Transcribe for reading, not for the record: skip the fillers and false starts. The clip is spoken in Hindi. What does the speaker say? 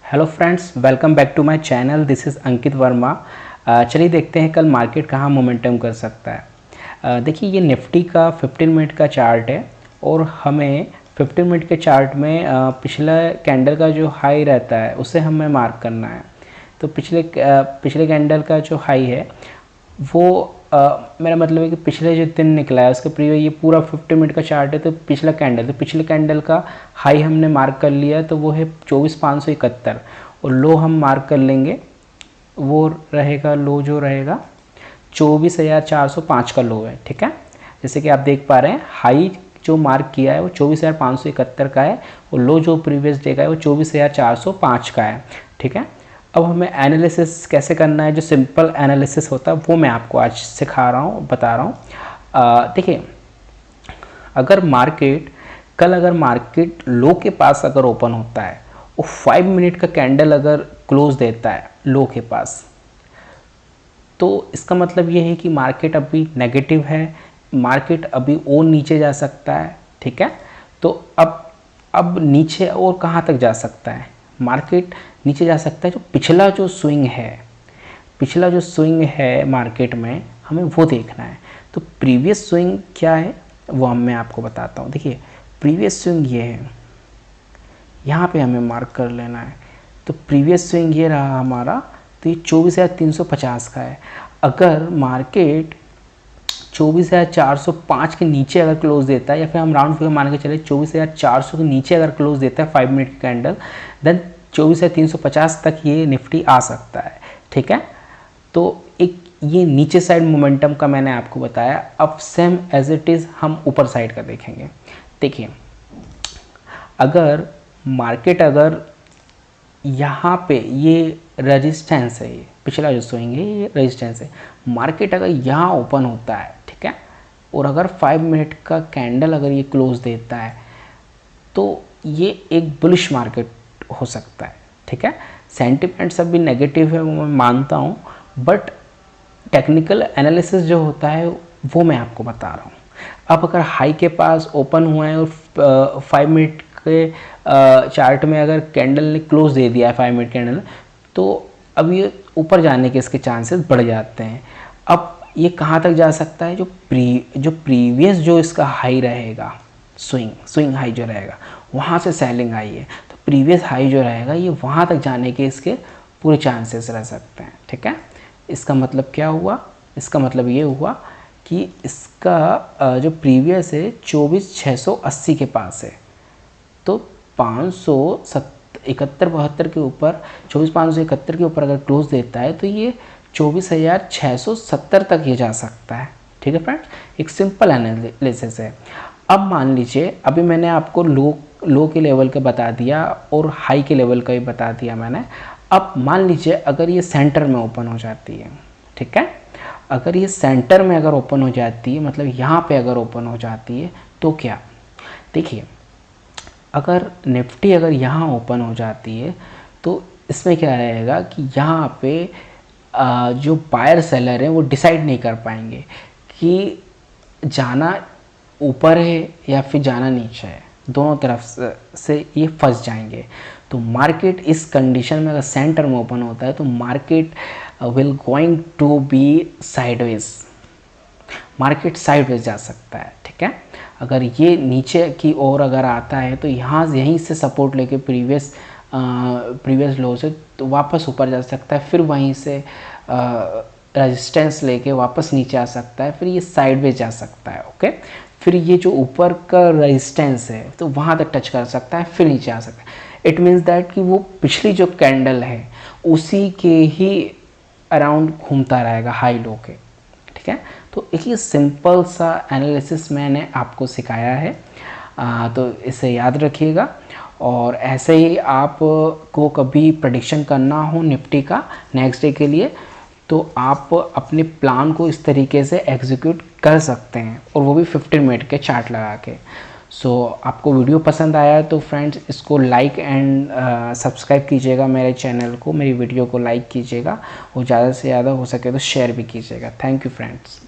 Hello friends, welcome back to my channel. This is Ankit Verma. चलिए देखते हैं कल मार्केट कहाँ मोमेंटम कर सकता है। देखिए ये निफ्टी का 15 मिनट का चार्ट है और हमें 15 मिनट के चार्ट में पिछला कैंडल का जो हाई रहता है उसे हमें मार्क करना है। तो पिछले कैंडल का जो हाई है वो मेरा मतलब है कि पिछले जो दिन निकला है उसके प्रीवियस, ये पूरा 50 मिनट का चार्ट है तो पिछले कैंडल का हाई हमने मार्क कर लिया तो वो है 24,571 और लो हम मार्क कर लेंगे, वो रहेगा लो जो रहेगा 24,405 का लो है। ठीक है, जैसे कि आप देख पा रहे हैं हाई जो मार्क किया है वो 24,571 का है और लो जो प्रीवियस डे का है वो 24,405 का है। ठीक है, अब हमें एनालिसिस कैसे करना है, जो सिंपल एनालिसिस होता है वो मैं आपको आज सिखा रहा हूँ, बता रहा हूँ। देखिए अगर मार्केट लो के पास अगर ओपन होता है वो 5 मिनट का कैंडल अगर क्लोज देता है लो के पास, तो इसका मतलब ये है कि मार्केट अभी नेगेटिव है, मार्केट अभी और नीचे जा सकता है। ठीक है, तो अब नीचे और कहाँ तक जा सकता है, मार्केट नीचे जा सकता है। जो पिछला जो स्विंग है मार्केट में हमें वो देखना है। तो प्रीवियस स्विंग क्या है वो मैं आपको बताता हूँ। देखिए प्रीवियस स्विंग ये है, यहाँ पे हमें मार्क कर लेना है। तो प्रीवियस स्विंग ये रहा हमारा, तो ये 24,350 का है। अगर मार्केट 24,405 के नीचे अगर क्लोज देता है, या फिर हम राउंड फिगर मान के चले 24,400 के नीचे अगर क्लोज देता है 5 मिनट की कैंडल, देन 24,350 तक ये निफ्टी आ सकता है। ठीक है, तो एक ये नीचे साइड मोमेंटम का मैंने आपको बताया। अब सेम एज इट इज़ हम ऊपर साइड का देखेंगे। देखिए अगर मार्केट अगर यहाँ पे ये रेजिस्टेंस है, ये पिछला जो स्विंग है ये रेजिस्टेंस है, मार्केट अगर यहाँ ओपन होता है, ठीक है, और अगर 5 मिनट का कैंडल अगर ये क्लोज देता है तो ये एक बुलिश मार्केट हो सकता है। ठीक है, सेंटिमेंट सब भी नेगेटिव है वो मैं मानता हूँ, बट टेक्निकल एनालिसिस जो होता है वो मैं आपको बता रहा हूँ। अब अगर हाई के पास ओपन हुआ है और 5 मिनट के चार्ट में अगर कैंडल ने क्लोज दे दिया है 5 मिनट कैंडल, तो अब ये ऊपर जाने के इसके चांसेस बढ़ जाते हैं। अब ये कहाँ तक जा सकता है, जो प्रीवियस जो इसका हाई रहेगा, स्विंग हाई जो रहेगा वहाँ से सेलिंग हाई है, तो प्रीवियस हाई जो रहेगा ये वहाँ तक जाने के इसके पूरे चांसेस रह सकते हैं। ठीक है, इसका मतलब क्या हुआ, इसका मतलब ये हुआ कि इसका जो प्रीवियस है 24,680 के पास है, तो 571-72 के ऊपर 24,571 के ऊपर अगर क्लोज देता है तो ये 24,670 तक ये जा सकता है। ठीक है फ्रेंड्स, एक सिंपल एनालिसिस है। अब मान लीजिए अभी मैंने आपको लो के लेवल का बता दिया और हाई के लेवल का भी बता दिया मैंने। अब मान लीजिए अगर ये सेंटर में ओपन हो जाती है, ठीक है, अगर ये सेंटर में अगर ओपन हो जाती है, मतलब यहाँ पे अगर ओपन हो जाती है तो क्या, देखिए अगर निफ्टी अगर यहाँ ओपन हो जाती है तो इसमें क्या रहेगा कि यहाँ पे जो बायर सेलर हैं वो डिसाइड नहीं कर पाएंगे कि जाना ऊपर है या फिर जाना नीचे है, दोनों तरफ से ये फंस जाएंगे। तो मार्केट इस कंडीशन में अगर सेंटर में ओपन होता है तो market will going to be sideways, market sideways जा सकता है। ठीक है, अगर ये नीचे की ओर अगर आता है तो यहीं से सपोर्ट लेके प्रीवियस लो से तो वापस ऊपर जा सकता है, फिर वहीं से रेजिस्टेंस लेके वापस नीचे आ सकता है, फिर ये साइडवेज जा सकता है। ओके, फिर ये जो ऊपर का रेजिस्टेंस है तो वहाँ तक टच कर सकता है, फिर नीचे आ सकता है। इट मीन्स दैट कि वो पिछली जो कैंडल है उसी के ही अराउंड घूमता रहेगा हाई लो के। ठीक है, तो एक ये सिंपल सा एनालिसिस मैंने आपको सिखाया है, तो इसे याद रखिएगा। और ऐसे ही आपको कभी प्रेडिक्शन करना हो निफ्टी का नेक्स्ट डे के लिए तो आप अपने प्लान को इस तरीके से एग्जीक्यूट कर सकते हैं, और वो भी 15 मिनट के चार्ट लगा के। सो आपको वीडियो पसंद आया तो फ्रेंड्स इसको लाइक एंड सब्सक्राइब कीजिएगा, मेरे चैनल को, मेरी वीडियो को लाइक कीजिएगा और ज़्यादा से ज़्यादा हो सके तो शेयर भी कीजिएगा। Thank you friends.